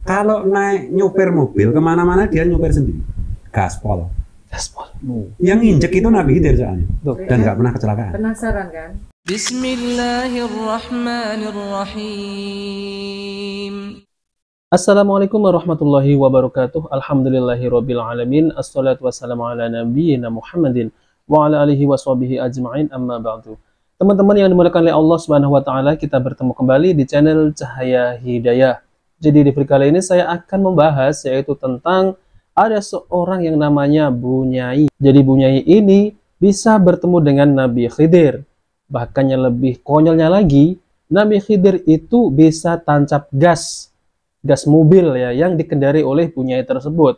Kalau naik nyopir mobil kemana-mana dia nyopir sendiri, gaspol. Gaspol. Yang injek itu Nabi Khidir soalnya, dan nggak pernah kecelakaan. Penasaran kan? Bismillahirrahmanirrahim. Assalamualaikum warahmatullahi wabarakatuh. Alhamdulillahirabbil alamin. Assalatu wassalamu ala nabiyyina Muhammadin wa ala alihi washabihi ajma'in, amma ba'du. Teman-teman yang dimuliakan oleh Allah Subhanahu wa taala, kita bertemu kembali di channel Cahaya Hidayah. Jadi di video kali ini saya akan membahas yaitu tentang ada seorang yang namanya Bunyai. Jadi Bunyai ini bisa bertemu dengan Nabi Khidir. Bahkan yang lebih konyolnya lagi, Nabi Khidir itu bisa tancap gas mobil ya yang dikendari oleh Bunyai tersebut.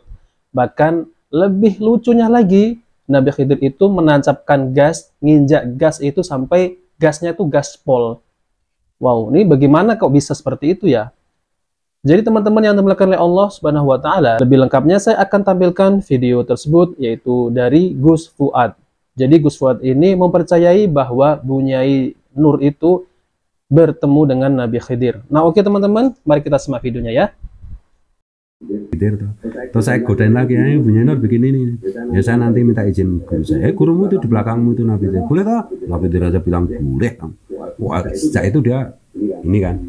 Bahkan lebih lucunya lagi, Nabi Khidir itu menancapkan gas, nginjak gas itu sampai gasnya itu gaspol. Wow, ini bagaimana kok bisa seperti itu ya? Jadi teman-teman yang dimuliakan oleh Allah Subhanahu wa taala, lebih lengkapnya saya akan tampilkan video tersebut yaitu dari Gus Fuad. Jadi Gus Fuad ini mempercayai bahwa Bunyai Nur itu bertemu dengan Nabi Khidir. Nah, oke teman-teman, mari kita simak videonya ya. Khidir tuh. Terus saya godain lagi, Bunyai Nur begini nih. Ya saya nanti minta izin guru saya. Gurumu itu di belakangmu itu Nabi Khidir. Boleh toh? Nabi Khidir aja bilang boleh. Wah, sejak itu dia ini kan.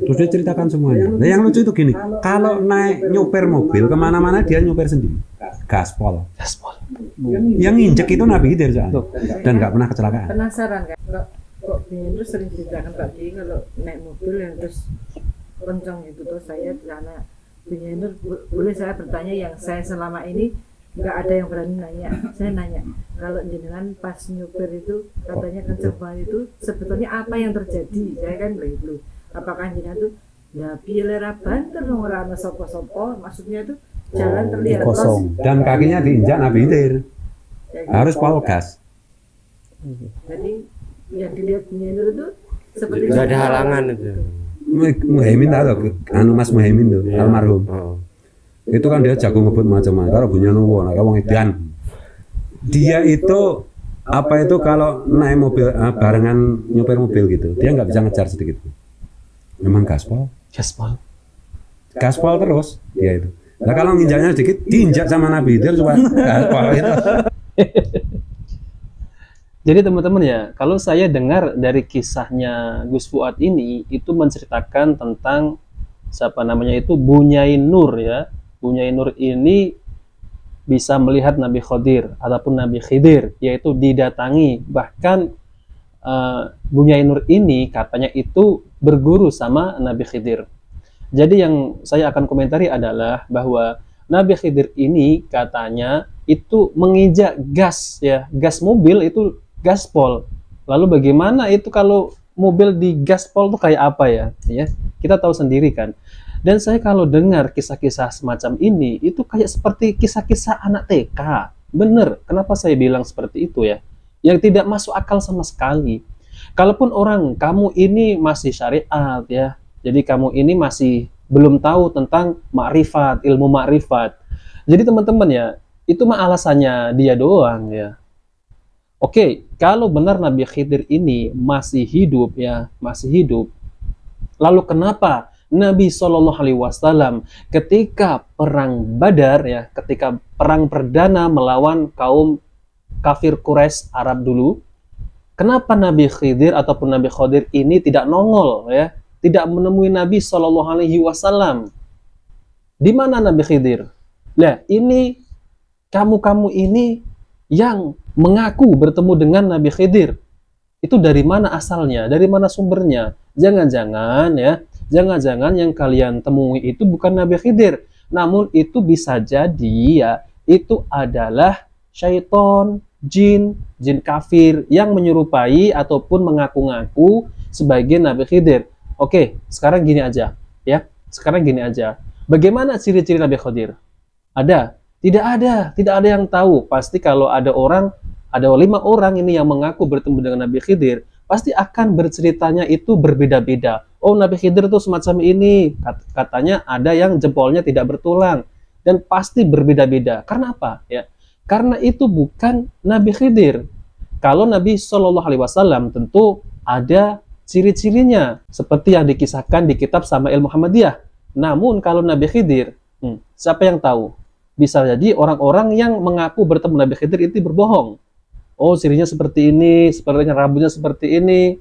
Terus dia ceritakan semuanya. Nah, yang lucu itu gini, kalau naik nyopir mobil kemana-mana dia nyopir sendiri, gaspol. Gaspol. Yang injek itu Nabi Khidir soalnya, dan nggak pernah kecelakaan. Penasaran kan? Kok terus sering ceritakan Pak Kiai kalau naik mobil yang terus kencang gitu tuh saya karena Bunyai Nur, boleh saya bertanya yang saya selama ini nggak ada yang berani nanya. Saya nanya, kalau jenengan pas nyopir itu katanya kencang banget itu sebetulnya apa yang terjadi? Saya kan belum. Apakah jenengan tuh ya pilera banter ora ana sapa-sapa, maksudnya itu jalan terlihat kosong dan kakinya diinjak Nabi Khidir. Harus pol gas. Jadi yang dilihat Bunyai Nur itu seperti nggak ada halangan itu. Muhaimin tahu, Mas Muhaimin tuh, almarhum. Itu kan dia jago ngebut macam-macam. Kalau Bunyai Nur, nah wong edan. Dia itu apa itu kalau naik mobil barengan nyopir mobil gitu, dia nggak bisa ngejar sedikit. Memang gaspol. Gaspol terus dia itu. Nah kalau nginjaknya sedikit, diinjak sama Nabi Khidir cuma gaspol itu. Jadi teman-teman ya, kalau saya dengar dari kisahnya Gus Fuad ini, itu menceritakan tentang siapa namanya itu Bunyai Nur ya. Bunyai Nur ini bisa melihat Nabi Khidir ataupun Nabi Khidir, yaitu didatangi. Bahkan Bunyai Nur ini katanya itu berguru sama Nabi Khidir. Jadi yang saya akan komentari adalah bahwa Nabi Khidir ini katanya itu menginjak gas ya, gas mobil itu gaspol. Lalu bagaimana itu kalau mobil di gaspol itu kayak apa ya? Ya, kita tahu sendiri kan. Dan saya kalau dengar kisah-kisah semacam ini, itu kayak seperti kisah-kisah anak TK. Bener, kenapa saya bilang seperti itu ya? Yang tidak masuk akal sama sekali. Kalaupun orang, kamu ini masih syariat ya, jadi kamu ini masih belum tahu tentang makrifat, ilmu makrifat. Jadi teman-teman ya, itu mah alasannya dia doang ya. Oke, kalau benar Nabi Khidir ini masih hidup ya, masih hidup. Lalu kenapa Nabi Shallallahu Alaihi Wasallam ketika perang Badar ya, ketika perang perdana melawan kaum kafir Quraisy Arab dulu, kenapa Nabi Khidir ataupun Nabi Khidir ini tidak nongol ya, tidak menemui Nabi Shallallahu Alaihi Wasallam? Di mana Nabi Khidir? Nah, ini kamu ini yang mengaku bertemu dengan Nabi Khidir. Itu dari mana asalnya? Dari mana sumbernya? Jangan-jangan ya, jangan-jangan yang kalian temui itu bukan Nabi Khidir, namun itu bisa jadi ya, itu adalah syaiton, jin kafir yang menyerupai ataupun mengaku-ngaku sebagai Nabi Khidir. Oke, sekarang gini aja ya. Sekarang gini aja. Bagaimana ciri-ciri Nabi Khidir? Ada? Tidak ada yang tahu. Pasti kalau ada 5 orang ini yang mengaku bertemu dengan Nabi Khidir, pasti akan berceritanya itu berbeda-beda. Oh, Nabi Khidir itu semacam ini, katanya ada yang jempolnya tidak bertulang, dan pasti berbeda-beda. Karena apa? Ya, karena itu bukan Nabi Khidir. Kalau Nabi Shallallahu Alaihi Wasallam tentu ada ciri-cirinya, seperti yang dikisahkan di kitab Sama'il Muhammadiyah. Namun kalau Nabi Khidir, siapa yang tahu? Bisa jadi orang-orang yang mengaku bertemu Nabi Khidir itu berbohong. Oh, cirinya seperti ini, sepertinya rambutnya seperti ini.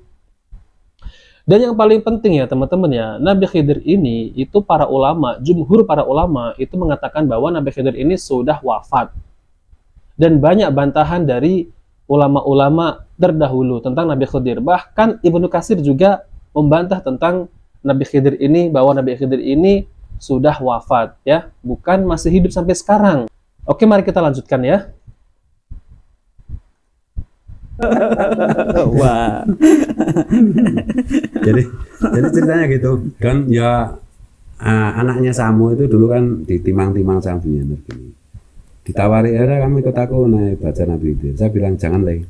Dan yang paling penting ya teman-teman ya, Nabi Khidir ini itu para ulama, jumhur para ulama itu mengatakan bahwa Nabi Khidir ini sudah wafat. Dan banyak bantahan dari ulama-ulama terdahulu tentang Nabi Khidir. Bahkan Ibnu Katsir juga membantah tentang Nabi Khidir ini, bahwa Nabi Khidir ini sudah wafat ya, bukan masih hidup sampai sekarang. Oke, mari kita lanjutkan ya. Wah. jadi ceritanya gitu kan ya, anaknya Samu itu dulu kan ditimang-timang sama Bunyanur gini. Ditawari, ada kamu ikut aku naik baca Nabi Khidir. Saya bilang jangan leh.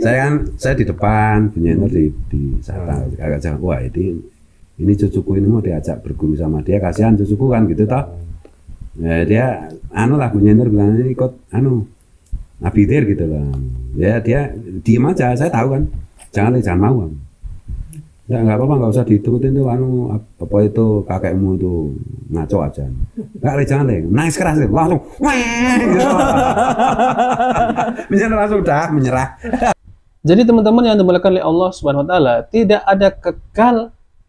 Saya di depan, Bunyanur di sana. Agak jangan. Wah ini cucuku ini mau diajak berguru sama dia, kasihan cucuku kan gitu toh. Ya, dia lah Bunyanur bilang ikut Nabi Khidir gitu lah. Ya dia diem aja, saya tahu kan. Jangan mau. Ya nggak apa-apa, nggak usah diturutin tuh apa itu kakekmu itu ngaco aja. Jangan nangis keras langsung. Bunyanur langsung dah menyerah. Jadi teman-teman yang dimuliakan oleh Allah Subhanahu wa taala, tidak ada kekal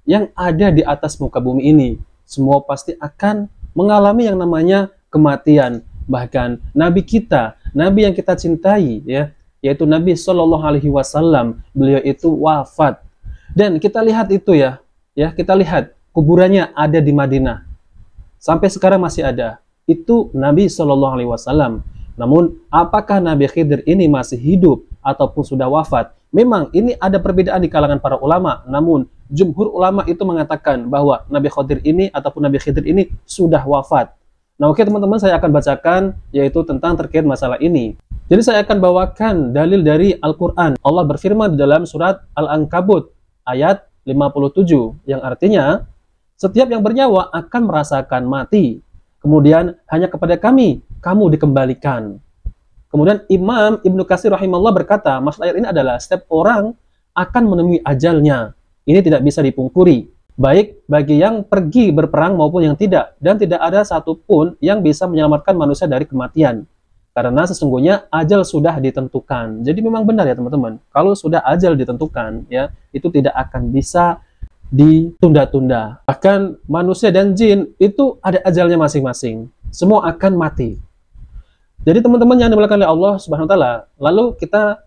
yang ada di atas muka bumi ini. Semua pasti akan mengalami yang namanya kematian. Bahkan Nabi kita, Nabi yang kita cintai ya, yaitu Nabi Shallallahu Alaihi Wasallam, beliau itu wafat. Dan kita lihat itu ya, kita lihat kuburannya ada di Madinah. Sampai sekarang masih ada. Itu Nabi Shallallahu Alaihi Wasallam. Namun apakah Nabi Khidir ini masih hidup ataupun sudah wafat? Memang ini ada perbedaan di kalangan para ulama. Namun jumhur ulama itu mengatakan bahwa Nabi Khidir ini ataupun Nabi Khidir ini sudah wafat. Nah oke teman-teman, saya akan bacakan yaitu tentang terkait masalah ini. Jadi saya akan bawakan dalil dari Al-Quran. Allah berfirman di dalam surat Al-Ankabut ayat 57 yang artinya setiap yang bernyawa akan merasakan mati. Kemudian hanya kepada kami kamu dikembalikan. Kemudian Imam Ibnu Katsir rahimahullah berkata, maksud ayat ini adalah setiap orang akan menemui ajalnya. Ini tidak bisa dipungkiri, baik bagi yang pergi berperang maupun yang tidak, dan tidak ada satupun yang bisa menyelamatkan manusia dari kematian. Karena sesungguhnya ajal sudah ditentukan. Jadi memang benar ya teman-teman, kalau sudah ajal ditentukan ya, itu tidak akan bisa ditunda-tunda. Bahkan manusia dan jin itu ada ajalnya masing-masing. Semua akan mati. Jadi teman-teman yang dimuliakan oleh Allah Subhanahu wa taala, lalu kita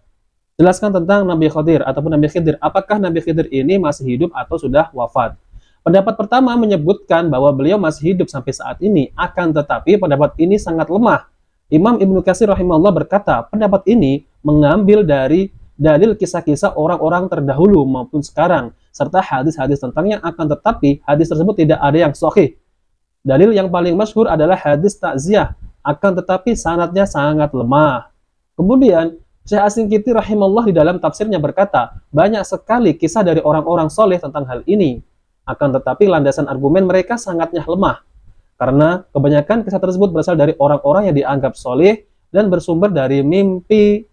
jelaskan tentang Nabi Khidir ataupun Nabi Khidir. Apakah Nabi Khidir ini masih hidup atau sudah wafat? Pendapat pertama menyebutkan bahwa beliau masih hidup sampai saat ini, akan tetapi pendapat ini sangat lemah. Imam Ibnu Katsir rahimahullah berkata, pendapat ini mengambil dari dalil kisah-kisah orang-orang terdahulu maupun sekarang, serta hadis-hadis tentangnya, akan tetapi hadis tersebut tidak ada yang sahih. Dalil yang paling masyhur adalah hadis takziah, akan tetapi sanadnya sangat lemah. Kemudian Syekh As-Sinkiti rahimahullah di dalam tafsirnya berkata, banyak sekali kisah dari orang-orang soleh tentang hal ini, akan tetapi landasan argumen mereka sangatnya lemah. Karena kebanyakan kisah tersebut berasal dari orang-orang yang dianggap soleh dan bersumber dari mimpi.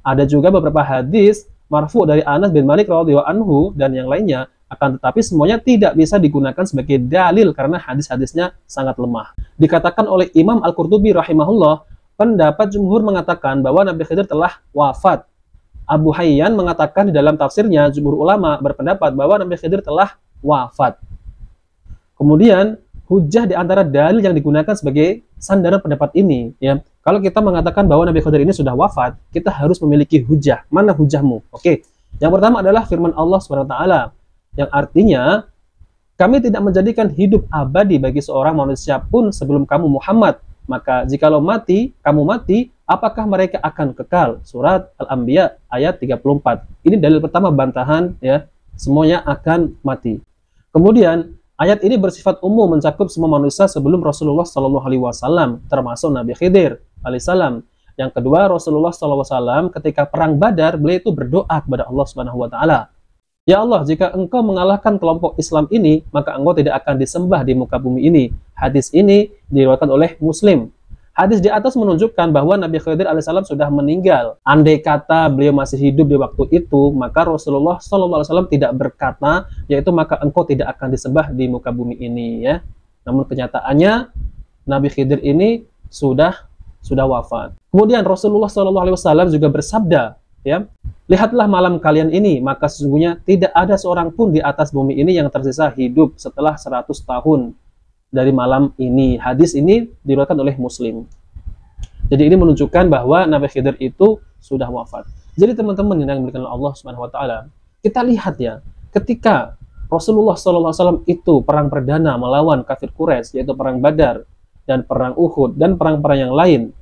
Ada juga beberapa hadis marfu dari Anas bin Malik radhiyallahu anhu dan yang lainnya, akan tetapi semuanya tidak bisa digunakan sebagai dalil karena hadis-hadisnya sangat lemah. Dikatakan oleh Imam Al-Qurtubi rahimahullah, pendapat jumhur mengatakan bahwa Nabi Khidir telah wafat. Abu Hayyan mengatakan di dalam tafsirnya, jumhur ulama berpendapat bahwa Nabi Khidir telah wafat. Kemudian hujah di antara dalil yang digunakan sebagai sandaran pendapat ini ya. Kalau kita mengatakan bahwa Nabi Khidir ini sudah wafat, kita harus memiliki hujah. Mana hujahmu? Oke. Yang pertama adalah firman Allah Subhanahu wa taala yang artinya kami tidak menjadikan hidup abadi bagi seorang manusia pun sebelum kamu Muhammad. Maka jikalau kamu mati, apakah mereka akan kekal? Surat Al-Anbiya ayat 34. Ini dalil pertama bantahan ya, semuanya akan mati. Kemudian ayat ini bersifat umum mencakup semua manusia sebelum Rasulullah SAW, termasuk Nabi Khidir alaihissalam. Yang kedua, Rasulullah SAW ketika perang Badar, beliau itu berdoa kepada Allah Subhanahu wa taala. Ya Allah, jika engkau mengalahkan kelompok Islam ini, maka engkau tidak akan disembah di muka bumi ini. Hadis ini diriwayatkan oleh Muslim. Hadis di atas menunjukkan bahwa Nabi Khidir alaihissalam sudah meninggal. Andai kata beliau masih hidup di waktu itu, maka Rasulullah SAW tidak berkata, yaitu maka engkau tidak akan disembah di muka bumi ini, ya. Namun kenyataannya Nabi Khidir ini sudah wafat. Kemudian Rasulullah SAW juga bersabda, ya, lihatlah malam kalian ini, maka sesungguhnya tidak ada seorang pun di atas bumi ini yang tersisa hidup setelah 100 tahun dari malam ini. Hadis ini diriwayatkan oleh Muslim. Jadi ini menunjukkan bahwa Nabi Khidir itu sudah wafat. Jadi teman-teman yang dimuliakan oleh Allah Subhanahu wa taala, kita lihat ya, ketika Rasulullah SAW itu perang perdana melawan kafir Quraisy, yaitu perang Badar dan perang Uhud dan perang-perang yang lain.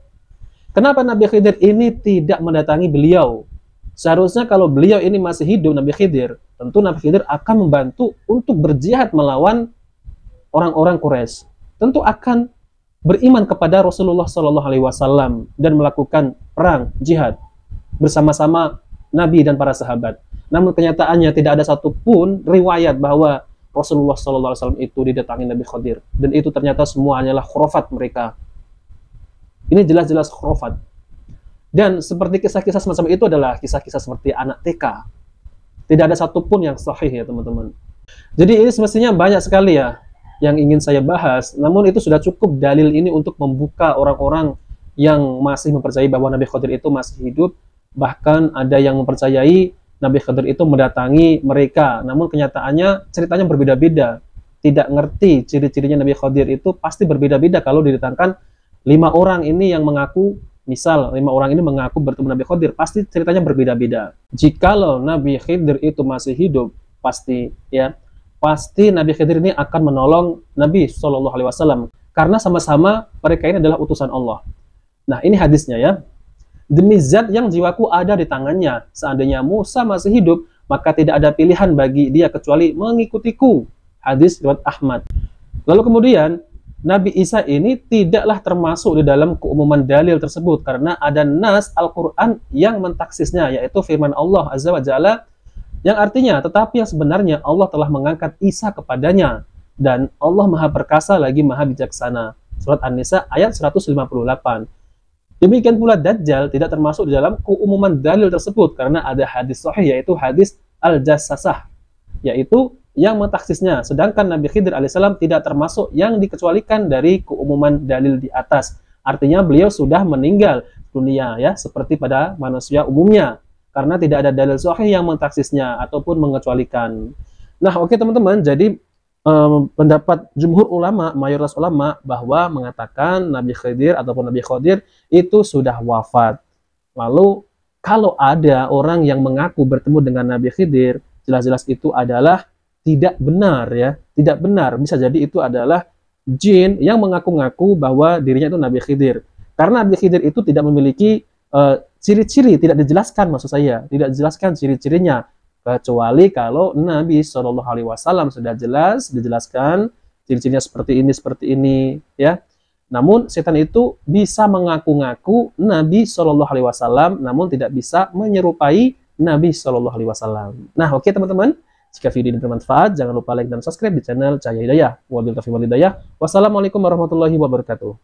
Kenapa Nabi Khidir ini tidak mendatangi beliau? Seharusnya kalau beliau ini masih hidup, Nabi Khidir, tentu Nabi Khidir akan membantu untuk berjihad melawan orang-orang Quraisy, tentu akan beriman kepada Rasulullah SAW dan melakukan perang jihad bersama-sama Nabi dan para sahabat. Namun kenyataannya tidak ada satupun riwayat bahwa Rasulullah SAW itu didatangi Nabi Khidir, dan itu ternyata semua hanyalah khurafat mereka. Ini jelas-jelas khurafat. Dan seperti kisah-kisah semacam itu adalah kisah-kisah seperti anak TK. Tidak ada satupun yang sahih ya teman-teman. Jadi ini semestinya banyak sekali ya yang ingin saya bahas, namun itu sudah cukup dalil ini untuk membuka orang-orang yang masih mempercayai bahwa Nabi Khidir itu masih hidup. Bahkan ada yang mempercayai Nabi Khidir itu mendatangi mereka, namun kenyataannya ceritanya berbeda-beda. Tidak ngerti ciri-cirinya Nabi Khidir itu pasti berbeda-beda kalau didatangkan 5 orang ini yang mengaku, misal 5 orang ini mengaku bertemu Nabi Khidir, pasti ceritanya berbeda-beda. Jikalau Nabi Khidir itu masih hidup, pasti Nabi Khidir ini akan menolong Nabi SAW karena sama-sama mereka ini adalah utusan Allah. Nah, ini hadisnya ya. Demi zat yang jiwaku ada di tangannya, seandainya Musa masih hidup, maka tidak ada pilihan bagi dia kecuali mengikutiku. Hadis riwayat Ahmad. Lalu kemudian Nabi Isa ini tidaklah termasuk di dalam keumuman dalil tersebut karena ada nas Al-Quran yang mentaksisnya, yaitu firman Allah Azza wa Jalla, yang artinya, tetapi yang sebenarnya Allah telah mengangkat Isa kepadanya, dan Allah Maha Perkasa lagi Maha Bijaksana. Surat An-Nisa ayat 158. Demikian pula Dajjal tidak termasuk di dalam keumuman dalil tersebut, karena ada hadis sahih, yaitu hadis Al-Jassasah, yaitu yang mentaksisnya. Sedangkan Nabi Khidir alaihissalam tidak termasuk yang dikecualikan dari keumuman dalil di atas. Artinya beliau sudah meninggal dunia ya, seperti pada manusia umumnya. Karena tidak ada dalil sahih yang mentaksisnya ataupun mengecualikan. Nah, oke teman-teman, jadi pendapat jumhur ulama, mayoritas ulama bahwa mengatakan Nabi Khidir ataupun Nabi Khidir itu sudah wafat. Lalu kalau ada orang yang mengaku bertemu dengan Nabi Khidir, jelas-jelas itu adalah tidak benar ya, tidak benar. Bisa jadi itu adalah jin yang mengaku-ngaku bahwa dirinya itu Nabi Khidir. Karena Nabi Khidir itu tidak memiliki ciri-ciri, tidak dijelaskan, maksud saya tidak dijelaskan ciri-cirinya, kecuali kalau Nabi SAW sudah jelas dijelaskan ciri-cirinya seperti ini ya. Namun setan itu bisa mengaku-ngaku Nabi SAW, namun tidak bisa menyerupai Nabi SAW. Nah, oke teman-teman, jika video ini bermanfaat, jangan lupa like dan subscribe di channel Cahaya Hidayah. Wabillahi taufiq wal hidayah. Wassalamualaikum warahmatullahi wabarakatuh.